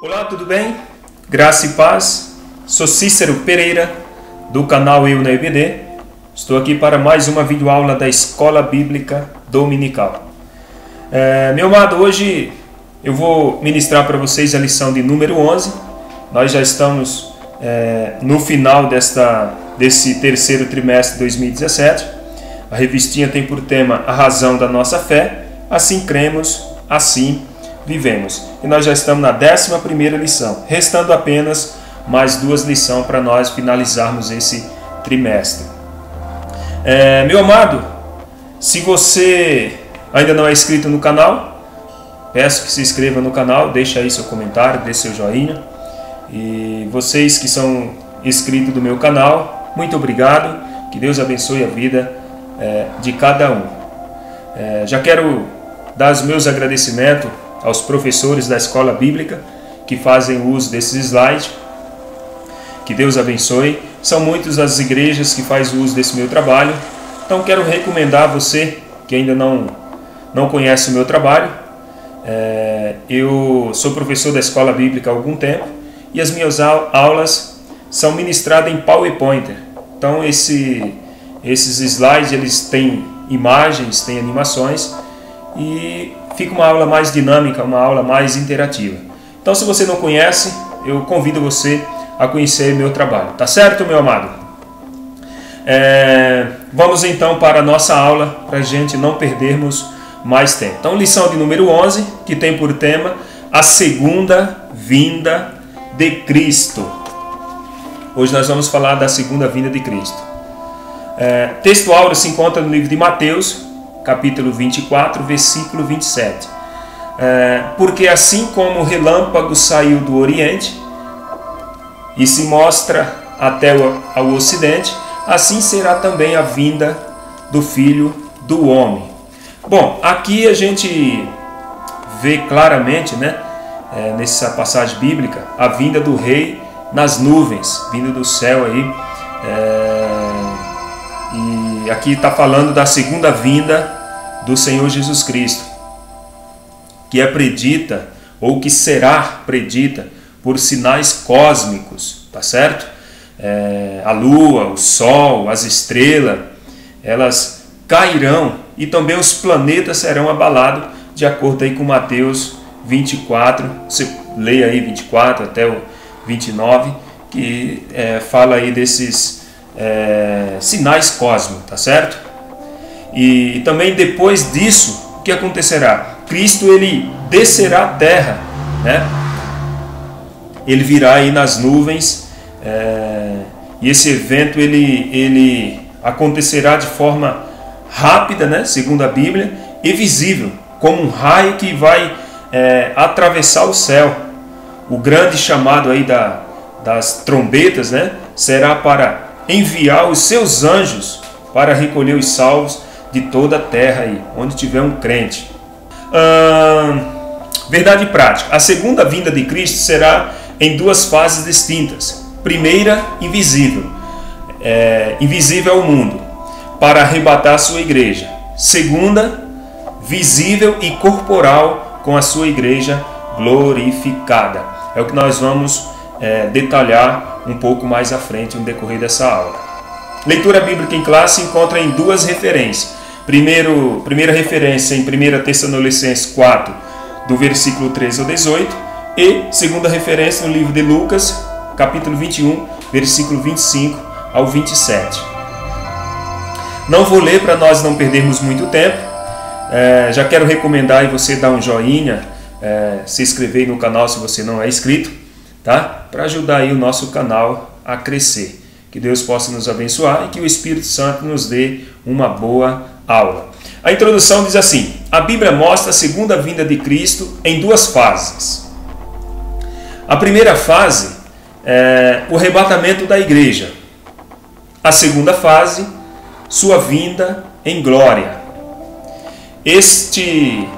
Olá, tudo bem? Graça e paz. Sou Cícero Pereira, do canal Eu na EBD. Estou aqui para mais uma videoaula da Escola Bíblica Dominical. Meu amado, hoje eu vou ministrar para vocês a lição de número 11. Nós já estamos no final desse terceiro trimestre de 2017. A revistinha tem por tema a razão da nossa fé. Assim cremos, assim vivemos. E nós já estamos na 11ª lição, restando apenas mais 2 lições para nós finalizarmos esse trimestre. Meu amado, se você ainda não é inscrito no canal, peço que se inscreva no canal, deixe aí seu comentário, deixe seu joinha. E vocês que são inscritos do meu canal, muito obrigado, que Deus abençoe a vida de cada um. Já quero dar os meus agradecimentos aos professores da Escola Bíblica que fazem uso desses slides. Que Deus abençoe. São muitas as igrejas que fazem uso desse meu trabalho. Então quero recomendar a você que ainda não conhece o meu trabalho. Eu sou professor da Escola Bíblica há algum tempo e as minhas aulas são ministradas em PowerPoint. Então esses slides eles têm imagens, têm animações e fica uma aula mais dinâmica, uma aula mais interativa. Então, se você não conhece, eu convido você a conhecer meu trabalho. Tá certo, meu amado? Vamos então para a nossa aula, para a gente não perdermos mais tempo. Então, lição de número 11, que tem por tema a segunda vinda de Cristo. Hoje nós vamos falar da segunda vinda de Cristo. Texto áureo se encontra no livro de Mateus, capítulo 24, versículo 27. Porque assim como o relâmpago saiu do Oriente e se mostra até ao Ocidente, assim será também a vinda do Filho do Homem. Bom, aqui a gente vê claramente, nessa passagem bíblica, a vinda do Rei nas nuvens, vindo do céu aí. E aqui está falando da segunda vinda do Senhor Jesus Cristo, que é predita, ou que será predita, por sinais cósmicos, tá certo? A lua, o sol, as estrelas, elas cairão e também os planetas serão abalados, de acordo aí com Mateus 24, você lê aí 24 até o 29, que fala aí desses sinais cósmicos, tá certo? E também depois disso, o que acontecerá? Cristo ele descerá à terra, Ele virá aí nas nuvens, e esse evento ele acontecerá de forma rápida, segundo a Bíblia, e visível, como um raio que vai atravessar o céu. O grande chamado aí das trombetas, será para enviar os seus anjos para recolher os salvos de toda a terra aí, onde tiver um crente. Verdade prática. A segunda vinda de Cristo será em 2 fases distintas. Primeira, invisível. Invisível ao mundo, para arrebatar a sua igreja. Segunda, visível e corporal, com a sua igreja glorificada. É o que nós vamos detalhar um pouco mais à frente no decorrer dessa aula. Leitura bíblica em classe encontra em 2 referências. Primeira referência em 1 Tessalonicenses 4, do versículo 13 ao 18, e segunda referência no livro de Lucas, capítulo 21, versículo 25 ao 27. Não vou ler para nós não perdermos muito tempo. Já quero recomendar aí você dar um joinha, se inscrever no canal se você não é inscrito, tá? Para ajudar aí o nosso canal a crescer. Que Deus possa nos abençoar e que o Espírito Santo nos dê uma boa aula. A introdução diz assim: a Bíblia mostra a segunda vinda de Cristo em 2 fases. A primeira fase é o arrebatamento da igreja. A segunda fase, sua vinda em glória. Entre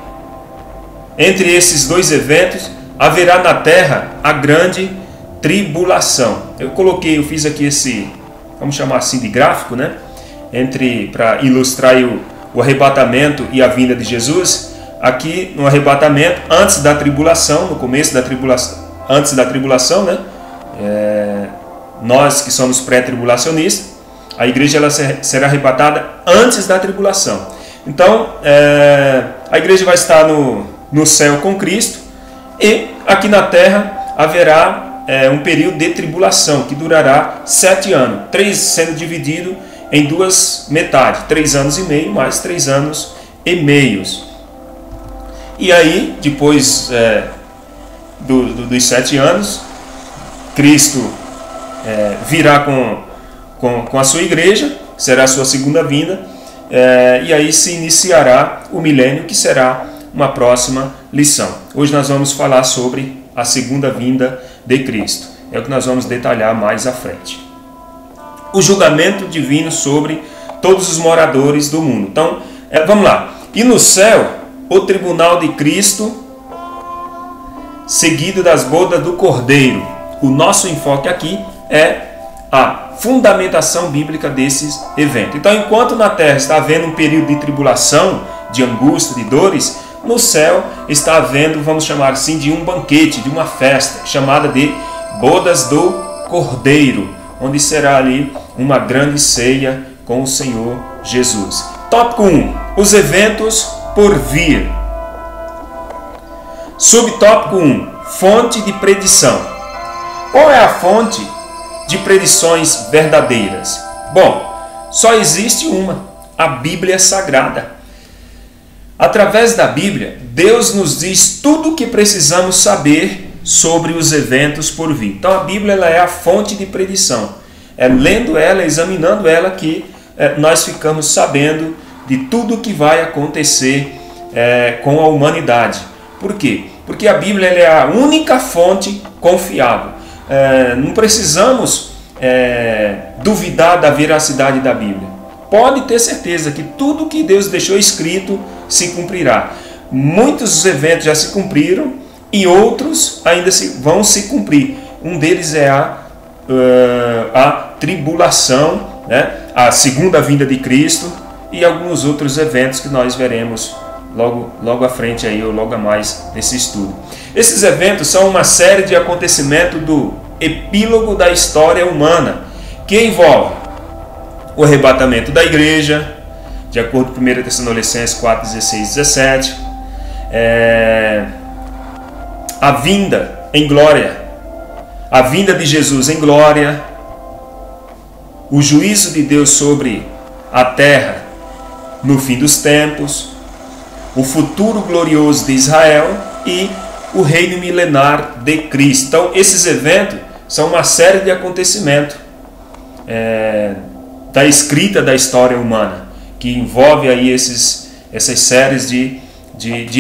esses 2 eventos, haverá na terra a grande tribulação. Eu fiz aqui esse, vamos chamar assim de gráfico, para ilustrar o arrebatamento e a vinda de Jesus. Aqui no arrebatamento, antes da tribulação, no começo da tribulação, antes da tribulação, né? Nós que somos pré-tribulacionistas, a igreja ela será arrebatada antes da tribulação. Então, a igreja vai estar no céu com Cristo, e aqui na terra haverá um período de tribulação que durará 7 anos, 3 sendo dividido em 2 metades, 3 anos e meio mais 3 anos e meios. E aí, depois dos 7 anos, Cristo virá com a sua igreja, será a sua segunda vinda, e aí se iniciará o milênio, que será uma próxima lição. Hoje nós vamos falar sobre a segunda vinda de Cristo. É o que nós vamos detalhar mais à frente. O julgamento divino sobre todos os moradores do mundo. Então, vamos lá. E no céu, o tribunal de Cristo, seguido das bodas do Cordeiro. O nosso enfoque aqui é a fundamentação bíblica desses eventos. Então, enquanto na terra está havendo um período de tribulação, de angústia, de dores, no céu está havendo, vamos chamar assim, de um banquete, de uma festa, chamada de bodas do Cordeiro, onde será ali uma grande ceia com o Senhor Jesus. Tópico 1. Os eventos por vir. Subtópico 1. Fonte de predição. Qual é a fonte de predições verdadeiras? Bom, só existe uma, a Bíblia Sagrada. Através da Bíblia, Deus nos diz tudo o que precisamos saber sobre os eventos por vir. Então a Bíblia ela é a fonte de predição. É lendo ela, examinando ela, que nós ficamos sabendo de tudo o que vai acontecer com a humanidade. Por quê? Porque a Bíblia ela é a única fonte confiável. Não precisamos duvidar da veracidade da Bíblia. Pode ter certeza que tudo que Deus deixou escrito se cumprirá. Muitos eventos já se cumpriram e outros ainda vão se cumprir. Um deles é a tribulação, né? A segunda vinda de Cristo e alguns outros eventos que nós veremos logo à frente aí, ou logo a mais nesse estudo. Esses eventos são uma série de acontecimentos do epílogo da história humana, que envolve o arrebatamento da igreja, de acordo com 1 Tessalonicenses 4, 16 e 17, a vinda em glória, a vinda de Jesus em glória, o juízo de Deus sobre a terra no fim dos tempos, o futuro glorioso de Israel e o reino milenar de Cristo. Então, esses eventos são uma série de acontecimentos da escrita da história humana, que envolve aí essas séries de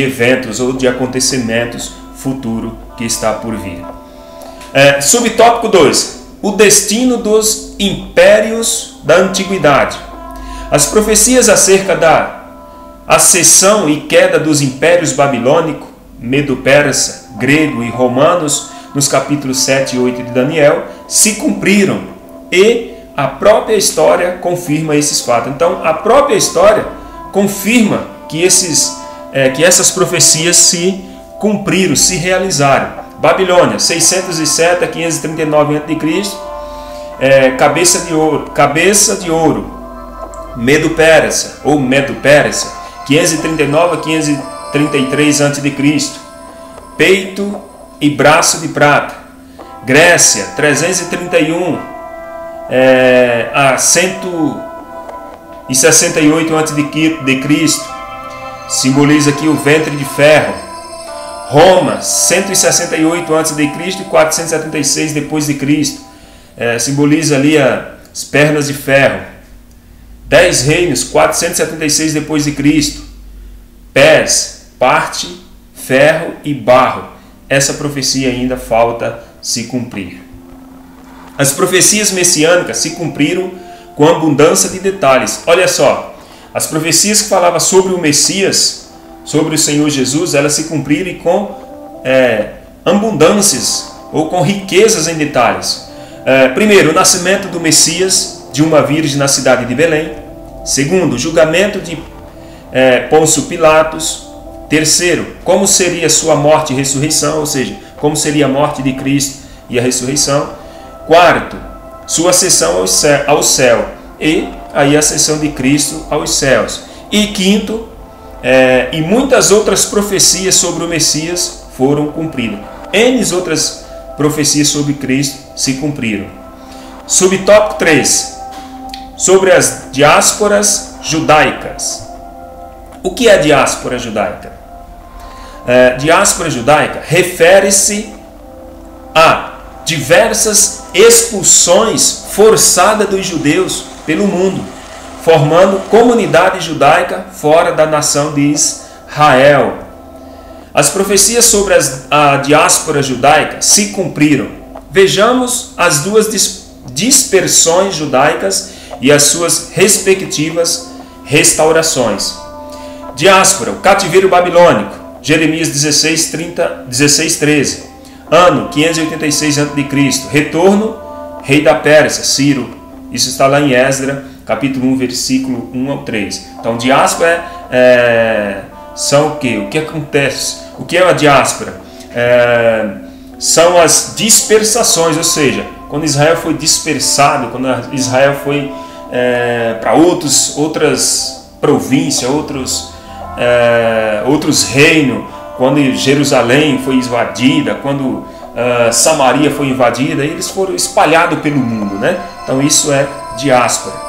eventos ou de acontecimentos futuros que está por vir. Subtópico 2. O destino dos impérios da antiguidade. As profecias acerca da ascensão e queda dos impérios babilônico, medo-persa, grego e romanos, nos capítulos 7 e 8 de Daniel, se cumpriram, e a própria história confirma esses fatos. Então, a própria história confirma que essas profecias se cumpriram, se realizaram. Babilônia, 607 a 539 a.C., cabeça de ouro, Medo-Persa ou Medo-Persa, 539 a 533 a.C., peito e braço de prata. Grécia, 331 a 168 a.C., simboliza aqui o ventre de ferro. Roma, 168 a.C. e 476 depois de Cristo, simboliza ali as pernas de ferro. 10 reinos, 476 depois de Cristo. Pés, parte, ferro e barro. Essa profecia ainda falta se cumprir. As profecias messiânicas se cumpriram com abundância de detalhes. Olha só, as profecias que falavam sobre o Messias, sobre o Senhor Jesus, elas se cumpriram com abundâncias ou com riquezas em detalhes. Primeiro, o nascimento do Messias de uma virgem na cidade de Belém. Segundo, o julgamento de Pôncio Pilatos. Terceiro, como seria sua morte e ressurreição, ou seja, como seria a morte de Cristo e a ressurreição. Quarto, sua ascensão ao céu e aí a ascensão de Cristo aos céus. E quinto, e muitas outras profecias sobre o Messias foram cumpridas. N outras profecias sobre Cristo se cumpriram. Subtópico 3, sobre as diásporas judaicas. O que é a diáspora judaica? Diáspora judaica refere-se a diversas expulsões forçadas dos judeus pelo mundo, formando comunidade judaica fora da nação de Israel. As profecias sobre a diáspora judaica se cumpriram. Vejamos as duas dispersões judaicas e as suas respectivas restaurações. Diáspora, o cativeiro babilônico, Jeremias 16:13. Ano 586 a.C. Retorno, rei da Pérsia, Ciro. Isso está lá em Esdras, capítulo 1, versículo 1 ao 3. Então, diáspora são o que? O que acontece? O que é a diáspora? São as dispersações, ou seja, quando Israel foi dispersado, quando Israel foi para outras províncias, outros reinos, quando Jerusalém foi invadida, quando Samaria foi invadida, eles foram espalhados pelo mundo, né? Então isso é diáspora.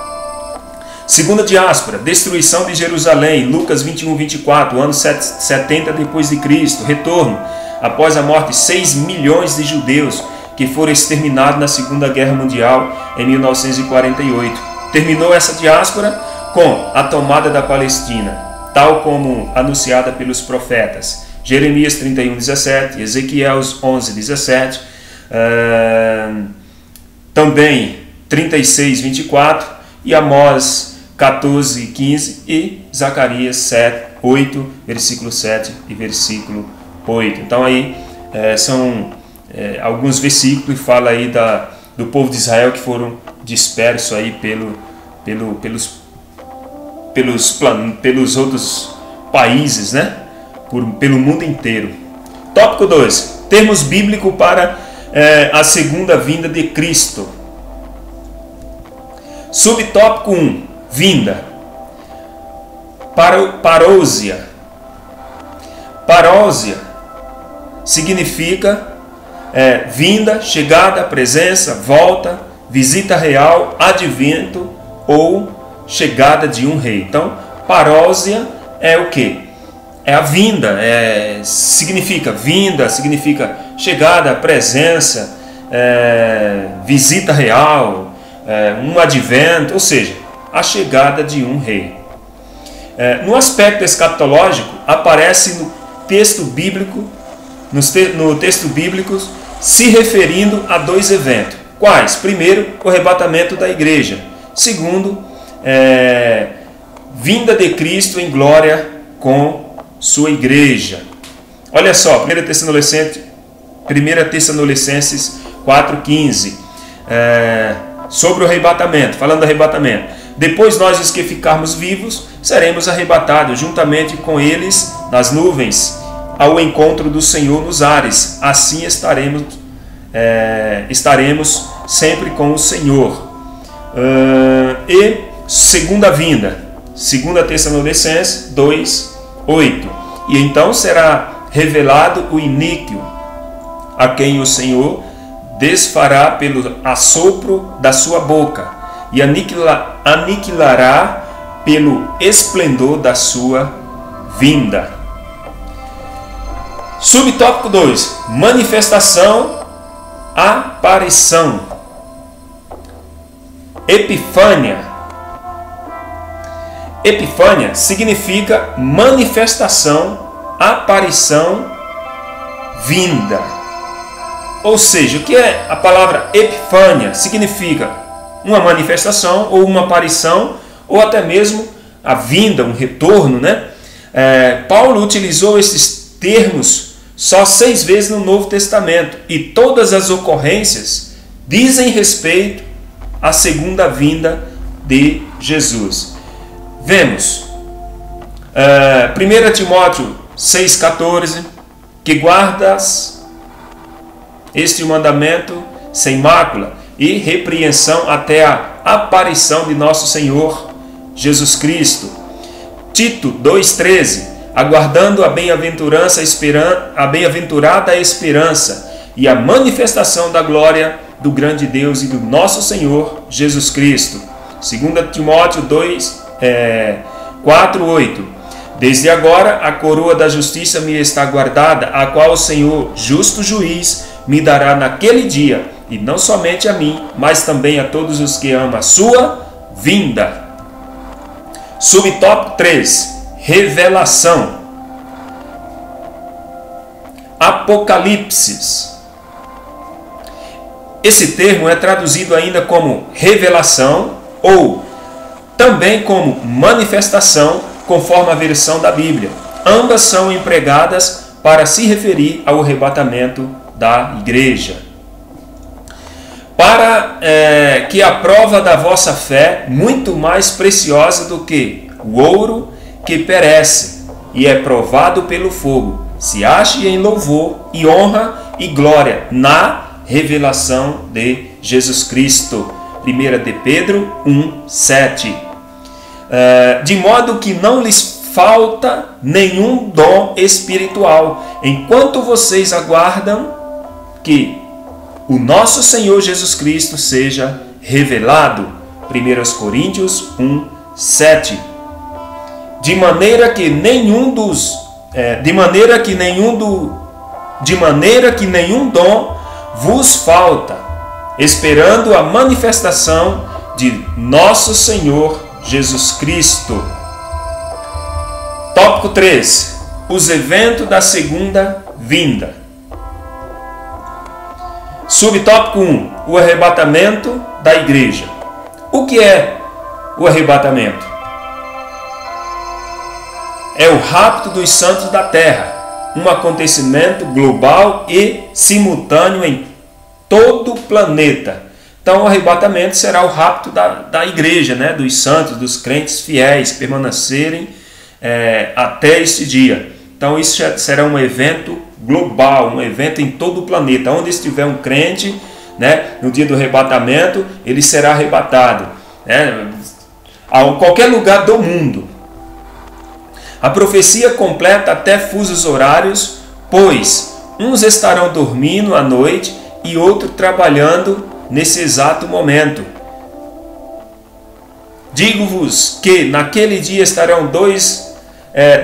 Segunda diáspora, destruição de Jerusalém, Lucas 21:24, ano 70 depois de Cristo, retorno, após a morte de 6 milhões de judeus que foram exterminados na Segunda Guerra Mundial em 1948. Terminou essa diáspora com a tomada da Palestina, tal como anunciada pelos profetas. Jeremias 31:17, Ezequiel 11:17, também 36:24 e Amós 14:15 e Zacarias 8, versículo 7 e versículo 8. Então aí são alguns versículos que falam aí do povo de Israel que foram dispersos aí pelos outros países, né? Pelo mundo inteiro. Tópico 2. Termos bíblicos para a segunda vinda de Cristo. Subtópico 1. Vinda. Parousia. Parousia significa vinda, chegada, presença, volta, visita real, advento ou chegada de um rei. Então, parousia é o que? É a vinda, significa vinda, significa chegada, presença, visita real, um advento, ou seja, a chegada de um rei. No aspecto escatológico, aparece no texto bíblico, no texto bíblico, se referindo a dois eventos. Quais? Primeiro, o arrebatamento da igreja. Segundo, vinda de Cristo em glória com sua igreja. Olha só, 1 Tessalonicenses 4:15, sobre o arrebatamento, falando do arrebatamento. Depois nós, os que ficarmos vivos, seremos arrebatados juntamente com eles nas nuvens, ao encontro do Senhor nos ares. Assim estaremos sempre com o Senhor. E segunda vinda, 2 Tessalonicenses 2:8. E então será revelado o iníquo, a quem o Senhor desfará pelo assopro da sua boca e aniquilará pelo esplendor da sua vinda. Subtópico 2. Manifestação, aparição. Epifânia. Epifânia significa manifestação, aparição, vinda. Ou seja, o que é a palavra epifânia? Significa uma manifestação ou uma aparição, ou até mesmo a vinda, um retorno, né? Paulo utilizou esses termos só 6 vezes no Novo Testamento, e todas as ocorrências dizem respeito à segunda vinda de Jesus. Vemos 1 Timóteo 6,14, que guardas este mandamento sem mácula e repreensão até a aparição de nosso Senhor Jesus Cristo. Tito 2,13, aguardando a bem-aventurada esperança e a manifestação da glória do grande Deus e do nosso Senhor Jesus Cristo. 2 Timóteo 4,8, desde agora a coroa da justiça me está guardada, a qual o Senhor, justo juiz, me dará naquele dia, e não somente a mim, mas também a todos os que amam a sua vinda. Subtópico 3, revelação. Apocalipse. Esse termo é traduzido ainda como revelação ou também como manifestação, conforme a versão da Bíblia. Ambas são empregadas para se referir ao arrebatamento da igreja. Para que a prova da vossa fé, muito mais preciosa do que o ouro que perece e é provado pelo fogo, se ache em louvor e honra e glória na revelação de Jesus Cristo. 1 de Pedro 1,7. De modo que não lhes falta nenhum dom espiritual, enquanto vocês aguardam que o nosso Senhor Jesus Cristo seja revelado. 1 Coríntios 1,7. De maneira que nenhum dom vos falta, esperando a manifestação de nosso Senhor Jesus Cristo. Tópico 3. Os eventos da segunda vinda. Subtópico 1. O arrebatamento da igreja. O que é o arrebatamento? É o rapto dos santos da terra, um acontecimento global e simultâneo em todo o planeta. Então o arrebatamento será o rapto da igreja, né? Dos santos, dos crentes fiéis, permanecerem até este dia. Então isso será um evento global, um evento em todo o planeta. Onde estiver um crente, né, no dia do arrebatamento, ele será arrebatado, né, a qualquer lugar do mundo. A profecia completa até fusos horários, pois uns estarão dormindo à noite e outros trabalhando nesse exato momento. Digo-vos que naquele dia estarão dois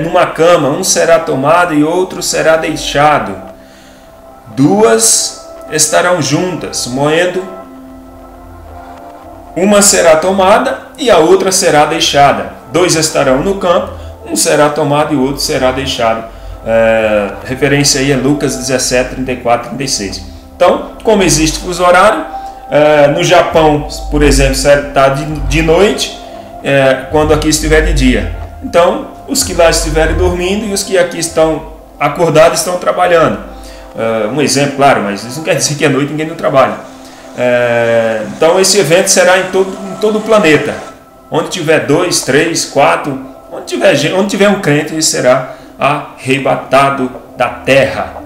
numa cama, um será tomado e outro será deixado. Duas estarão juntas, moendo, uma será tomada e a outra será deixada. Dois estarão no campo, um será tomado e o outro será deixado. Referência aí é Lucas 17, 34, 36. Então, como existe fuso horário, no Japão, por exemplo, está de noite, quando aqui estiver de dia. Então, os que lá estiverem dormindo e os que aqui estão acordados estão trabalhando. Um exemplo, claro, mas isso não quer dizer que à noite ninguém não trabalha. Então, esse evento será em todo o planeta. Onde tiver 2, 3, 4, onde tiver um crente, ele será arrebatado da terra.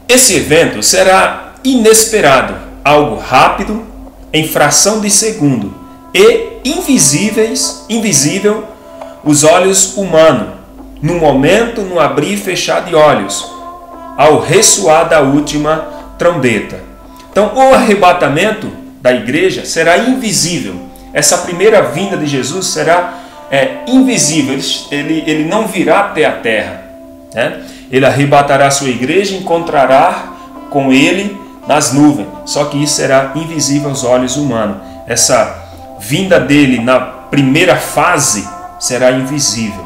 Esse evento será inesperado, algo rápido, em fração de segundo, e invisível os olhos humanos, no momento, no abrir e fechar de olhos, ao ressoar da última trombeta. Então, o arrebatamento da igreja será invisível. Essa primeira vinda de Jesus será invisível, ele não virá até a terra, né? Ele arrebatará a sua igreja e encontrará com ele nas nuvens, só que isso será invisível aos olhos humanos. Essa vinda dele na primeira fase será invisível.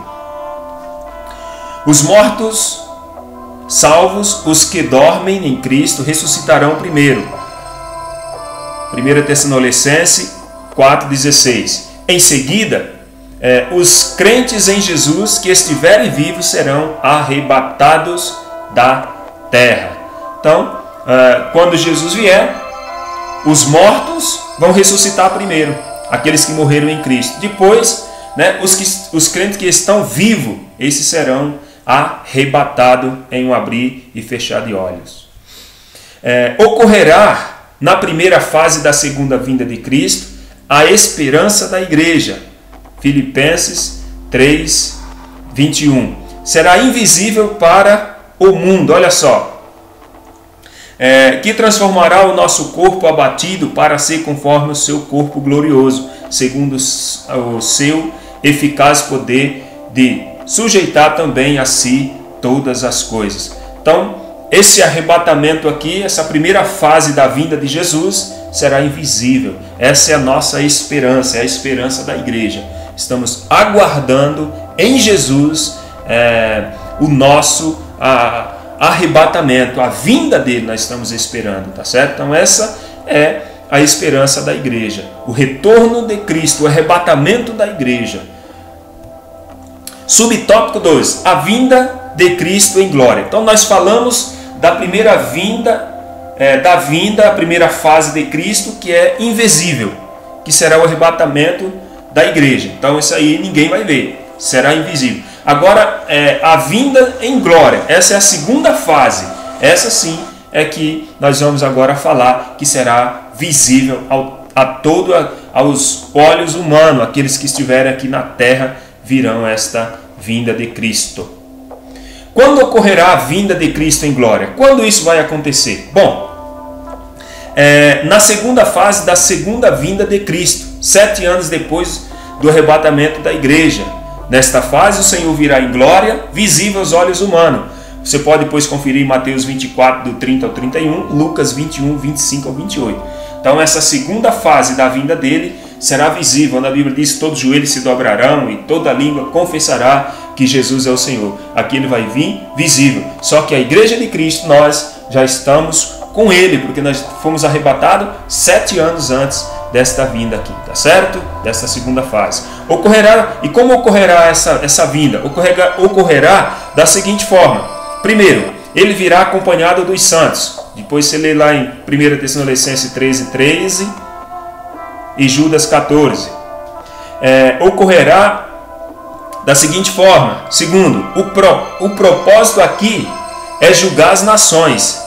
Os mortos salvos, os que dormem em Cristo, ressuscitarão primeiro. 1 Tessalonicenses 4,16. Em seguida, os crentes em Jesus que estiverem vivos serão arrebatados da terra. Então, quando Jesus vier, os mortos vão ressuscitar primeiro, aqueles que morreram em Cristo. Depois, né, os crentes que estão vivos, esses serão arrebatados em um abrir e fechar de olhos. Ocorrerá na primeira fase da segunda vinda de Cristo a esperança da igreja. Filipenses 3, 21. Será invisível para o mundo, olha só. Que transformará o nosso corpo abatido para ser conforme o seu corpo glorioso, segundo o seu eficaz poder de sujeitar também a si todas as coisas. Então, esse arrebatamento aqui, essa primeira fase da vinda de Jesus, será invisível. Essa é a nossa esperança, é a esperança da igreja. Estamos aguardando em Jesus o nosso arrebatamento, a vinda dele nós estamos esperando, tá certo? Então essa é a esperança da igreja, o retorno de Cristo, o arrebatamento da igreja. Subtópico 2, a vinda de Cristo em glória. Então nós falamos da primeira vinda, a primeira fase de Cristo, que é invisível, que será o arrebatamento da igreja. Então isso aí ninguém vai ver, será invisível. Agora, a vinda em glória, essa é a segunda fase. Essa sim é que nós vamos agora falar, que será visível aos olhos humanos. Aqueles que estiverem aqui na terra virão esta vinda de Cristo. Quando ocorrerá a vinda de Cristo em glória? Quando isso vai acontecer? Bom, na segunda fase da segunda vinda de Cristo, 7 anos depois do arrebatamento da igreja. Nesta fase, o Senhor virá em glória, visível aos olhos humanos. Você pode depois conferir Mateus 24, do 30 ao 31, Lucas 21, 25 ao 28. Então, essa segunda fase da vinda dele será visível. Na Bíblia diz que todos os joelhos se dobrarão e toda língua confessará que Jesus é o Senhor. Aqui ele vai vir visível. Só que a igreja de Cristo, nós já estamos com ele, porque nós fomos arrebatados 7 anos antes desta vinda aqui, tá certo? Desta segunda fase. E como ocorrerá essa vinda? Ocorrerá da seguinte forma. Primeiro, ele virá acompanhado dos santos. Depois você lê lá em 1 Tessalonicenses 13 e Judas 14. Ocorrerá da seguinte forma. Segundo, o propósito aqui é julgar as nações.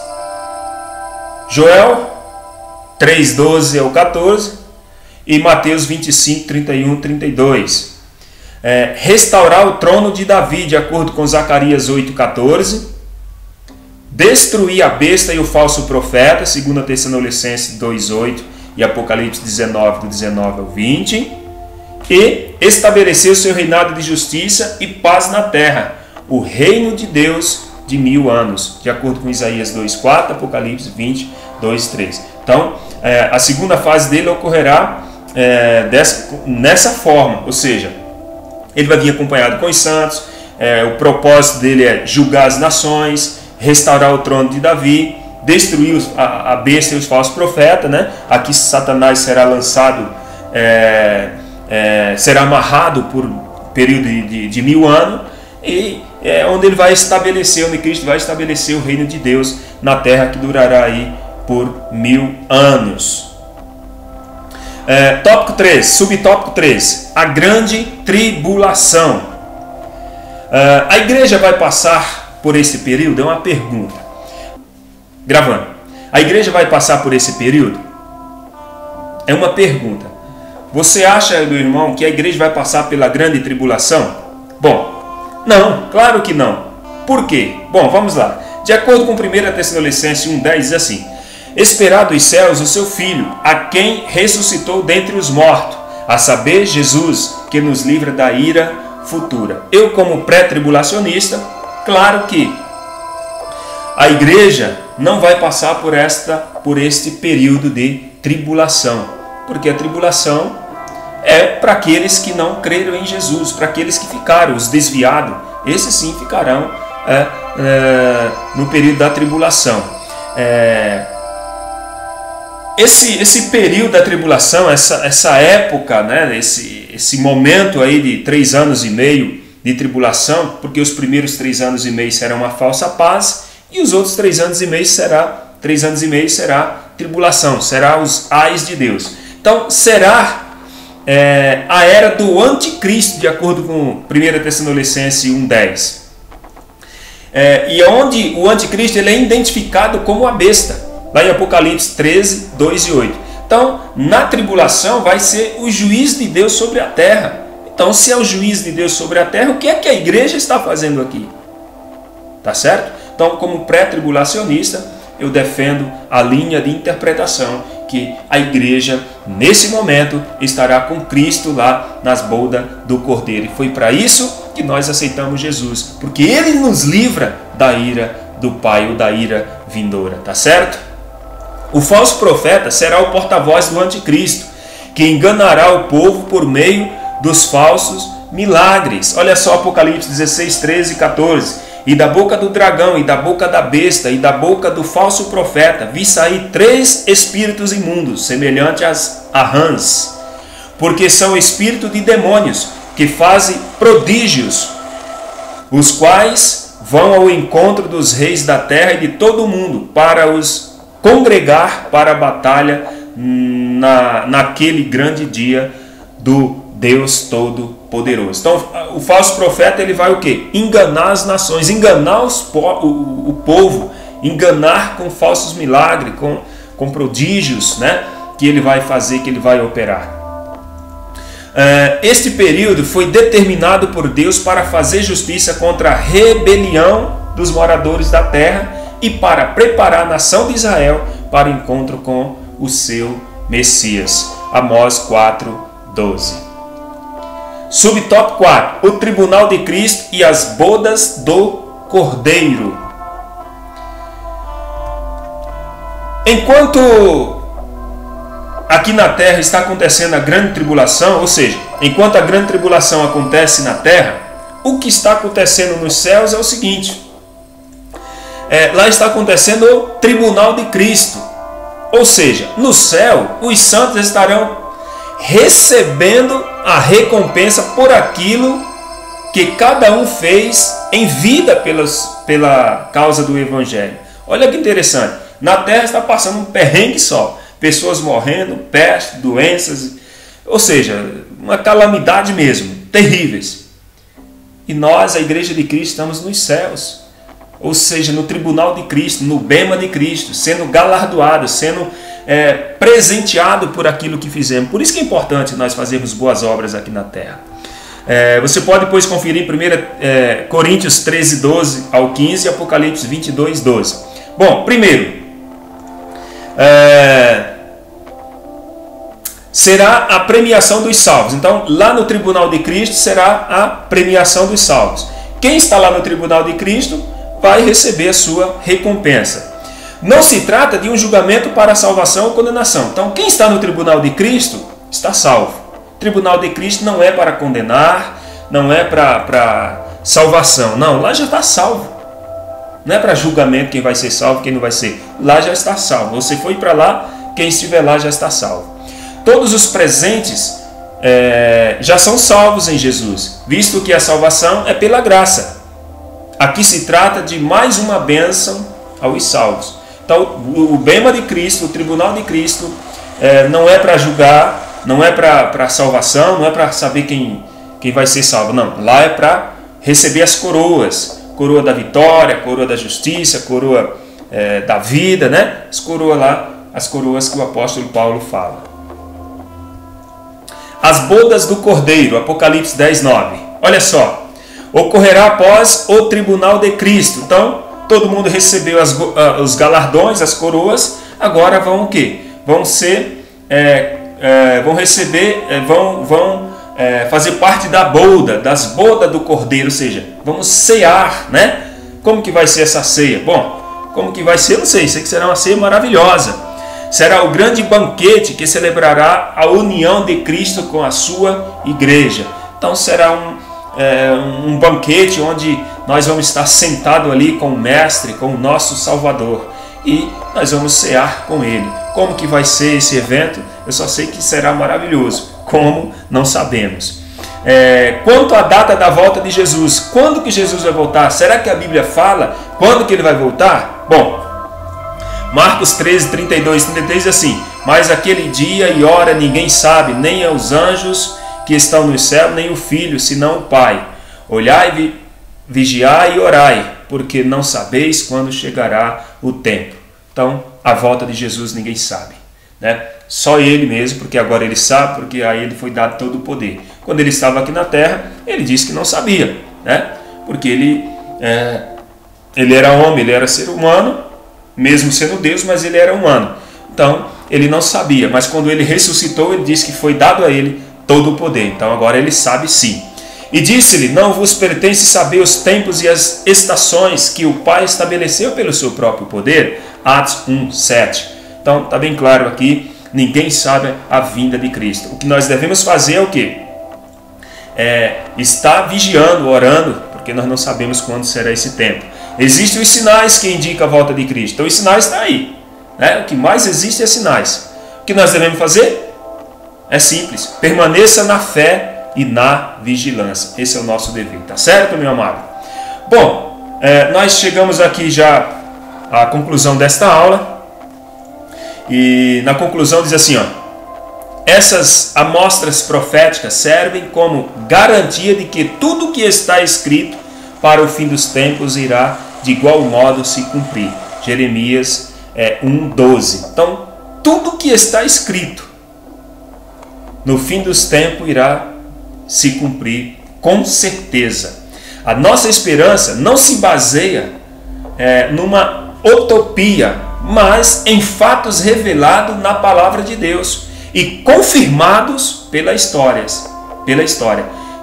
Joel 3:12 ao 14 e Mateus 25, 31, 32. Restaurar o trono de Davi, de acordo com Zacarias 8:14. Destruir a besta e o falso profeta, 2 Tessalonicenses 2:8 e Apocalipse 19, do 19 ao 20. E estabelecer o seu reinado de justiça e paz na terra, o reino de Deus de 1000 anos, de acordo com Isaías 2:4, Apocalipse 20, 2:3. Então, a segunda fase dele ocorrerá nessa forma, ou seja, ele vai vir acompanhado com os santos. O propósito dele é julgar as nações, restaurar o trono de Davi, destruir a besta e os falsos profetas, né? Aqui Satanás será lançado, será amarrado por período de 1000 anos, e onde ele vai estabelecer, onde Cristo vai estabelecer o reino de Deus na terra, que durará aí por 1000 anos. Tópico 3, subtópico 3, a grande tribulação. A igreja vai passar por esse período? É uma pergunta. Gravando. A igreja vai passar por esse período? É uma pergunta. Você acha, meu irmão, que a igreja vai passar pela grande tribulação? Bom, não, claro que não. Por quê? Bom, vamos lá. De acordo com 1 Tessalonicenses 1:10, diz assim: esperar dos céus o seu Filho, a quem ressuscitou dentre os mortos, a saber, Jesus, que nos livra da ira futura. Eu, como pré-tribulacionista, claro que a igreja não vai passar por este período de tribulação, porque a tribulação é para aqueles que não creram em Jesus, para aqueles que ficaram, os desviados. Esses sim ficarão no período da tribulação. Esse período da tribulação, essa época, né, esse momento aí de 3 anos e meio de tribulação, porque os primeiros 3 anos e meio serão uma falsa paz e os outros 3 anos e meio será tribulação, será os ais de Deus. Então será a era do anticristo, de acordo com 1 Tessalonicenses 1:10. E onde o anticristo ele é identificado como a besta. lá em Apocalipse 13, 2 e 8. Então, na tribulação vai ser o juiz de Deus sobre a terra. Então, se é o juiz de Deus sobre a terra, o que é que a igreja está fazendo aqui? Tá certo? Então, como pré-tribulacionista, eu defendo a linha de interpretação que a igreja, nesse momento, estará com Cristo lá nas bodas do Cordeiro. E foi para isso que nós aceitamos Jesus, porque Ele nos livra da ira do Pai ou da ira vindoura, tá certo? O falso profeta será o porta-voz do anticristo, que enganará o povo por meio dos falsos milagres. Olha só Apocalipse 16, 13 e 14. E da boca do dragão, e da boca da besta, e da boca do falso profeta, vi sair 3 espíritos imundos, semelhantes a rãs, porque são espíritos de demônios, que fazem prodígios, os quais vão ao encontro dos reis da terra e de todo o mundo, para os congregar para a batalha naquele grande dia do Deus Todo-Poderoso. Então, o falso profeta, ele vai o quê? Enganar as nações, enganar o povo, enganar com falsos milagres, com prodígios, né? Que ele vai fazer, que ele vai operar. Este período foi determinado por Deus para fazer justiça contra a rebelião dos moradores da terra e para preparar a nação de Israel para o encontro com o seu Messias. Amós 4, 12. Subtópico 4. O tribunal de Cristo e as bodas do Cordeiro. Enquanto aqui na terra está acontecendo a grande tribulação, ou seja, enquanto a grande tribulação acontece na terra, o que está acontecendo nos céus é o seguinte. Lá está acontecendo o tribunal de Cristo. Ou seja, no céu, os santos estarão recebendo a recompensa por aquilo que cada um fez em vida pela causa do Evangelho. Olha que interessante. Na terra está passando um perrengue só. Pessoas morrendo, peste, doenças. Ou seja, uma calamidade mesmo. Terríveis. E nós, a Igreja de Cristo, estamos nos céus. Ou seja, no tribunal de Cristo, no bema de Cristo, sendo galardoado, sendo presenteado por aquilo que fizemos. Por isso que é importante nós fazermos boas obras aqui na terra. Você pode depois conferir em 1 Coríntios 13, 12 ao 15 e Apocalipse 22, 12. Bom, primeiro, será a premiação dos salvos. Então, lá no tribunal de Cristo será a premiação dos salvos. Quem está lá no tribunal de Cristo vai receber a sua recompensa. Não se trata de um julgamento para salvação ou condenação. Então, quem está no tribunal de Cristo está salvo. O tribunal de Cristo não é para condenar, não é para salvação. Não, lá já está salvo. Não é para julgamento quem vai ser salvo, quem não vai ser. Lá já está salvo. Você foi para lá, quem estiver lá já está salvo. Todos os presentes já são salvos em Jesus, visto que a salvação é pela graça. Aqui se trata de mais uma bênção aos salvos. Então, o bema de Cristo, o tribunal de Cristo, não é para julgar, não é para salvação, não é para saber quem vai ser salvo. Não, lá é para receber as coroas. Coroa da vitória, coroa da justiça, coroa da vida, né? As coroas lá, as coroas que o apóstolo Paulo fala. As bodas do Cordeiro, Apocalipse 10, 9. Olha só. Ocorrerá após o tribunal de Cristo. Então, todo mundo recebeu os galardões, as coroas. Agora vão o quê? Vão ser, vão receber, vão fazer parte da boda, das bodas do Cordeiro. Ou seja, vamos cear, né? Como que vai ser essa ceia? Bom, como que vai ser? Eu não sei. Sei que será uma ceia maravilhosa. Será o grande banquete que celebrará a união de Cristo com a sua igreja. Então será um banquete onde nós vamos estar sentados ali com o Mestre, com o nosso Salvador. E nós vamos cear com Ele. Como que vai ser esse evento? Eu só sei que será maravilhoso. Como? Não sabemos. Quanto à data da volta de Jesus, quando que Jesus vai voltar? Será que a Bíblia fala quando que Ele vai voltar? Bom, Marcos 13, 32 e 33 diz assim: mas aquele dia e hora ninguém sabe, nem os anjos que estão no céu, nem o Filho, senão o Pai. Olhai, vigiai e orai, porque não sabeis quando chegará o tempo. Então, a volta de Jesus ninguém sabe, né? Só ele mesmo, porque agora ele sabe, porque a ele foi dado todo o poder. Quando ele estava aqui na terra, ele disse que não sabia, né? Porque ele era homem, ele era ser humano, mesmo sendo Deus, mas ele era humano. Então, ele não sabia, mas quando ele ressuscitou, ele disse que foi dado a ele todo o poder. Então, agora ele sabe sim. E disse-lhe: não vos pertence saber os tempos e as estações que o Pai estabeleceu pelo seu próprio poder? Atos 1:7. Então, está bem claro aqui, ninguém sabe a vinda de Cristo. O que nós devemos fazer é o quê? Estar vigiando, orando, porque nós não sabemos quando será esse tempo. Existem os sinais que indicam a volta de Cristo. Então, os sinais estão aí, né? O que mais existe é sinais. O que nós devemos fazer? É simples. Permaneça na fé e na vigilância. Esse é o nosso dever. Tá certo, meu amado? Bom, nós chegamos aqui já à conclusão desta aula. E na conclusão diz assim, ó: essas amostras proféticas servem como garantia de que tudo que está escrito para o fim dos tempos irá de igual modo se cumprir. Jeremias 1:12. Então, tudo que está escrito no fim dos tempos irá se cumprir com certeza. A nossa esperança não se baseia numa utopia, mas em fatos revelados na palavra de Deus e confirmados pela história.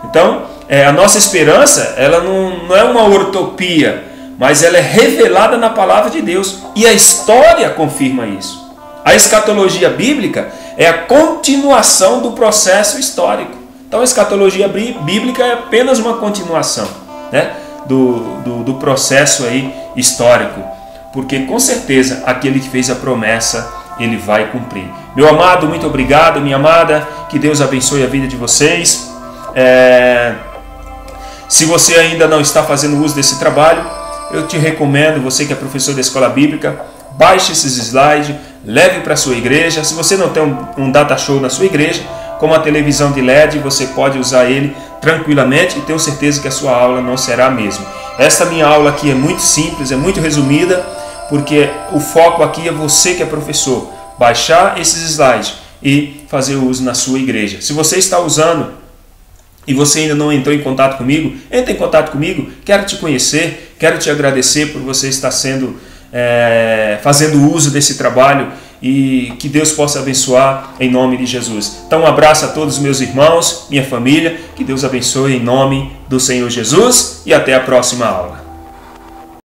Então, a nossa esperança, ela não é uma utopia, mas ela é revelada na palavra de Deus e a história confirma isso. A escatologia bíblica é a continuação do processo histórico. Então, a escatologia bíblica é apenas uma continuação, né, do processo aí histórico, porque com certeza aquele que fez a promessa, ele vai cumprir. Meu amado, muito obrigado, minha amada, que Deus abençoe a vida de vocês. Se você ainda não está fazendo uso desse trabalho, eu te recomendo, você que é professor da escola bíblica, baixe esses slides, leve para a sua igreja. Se você não tem um data show na sua igreja, como a televisão de LED, você pode usar ele tranquilamente e tenho certeza que a sua aula não será a mesma. Esta minha aula aqui é muito simples, é muito resumida, porque o foco aqui é você que é professor, baixar esses slides e fazer o uso na sua igreja. Se você está usando e você ainda não entrou em contato comigo, entre em contato comigo, quero te conhecer, quero te agradecer por você estar fazendo uso desse trabalho e que Deus possa abençoar em nome de Jesus. Então, um abraço a todos os meus irmãos, minha família, que Deus abençoe em nome do Senhor Jesus e até a próxima aula.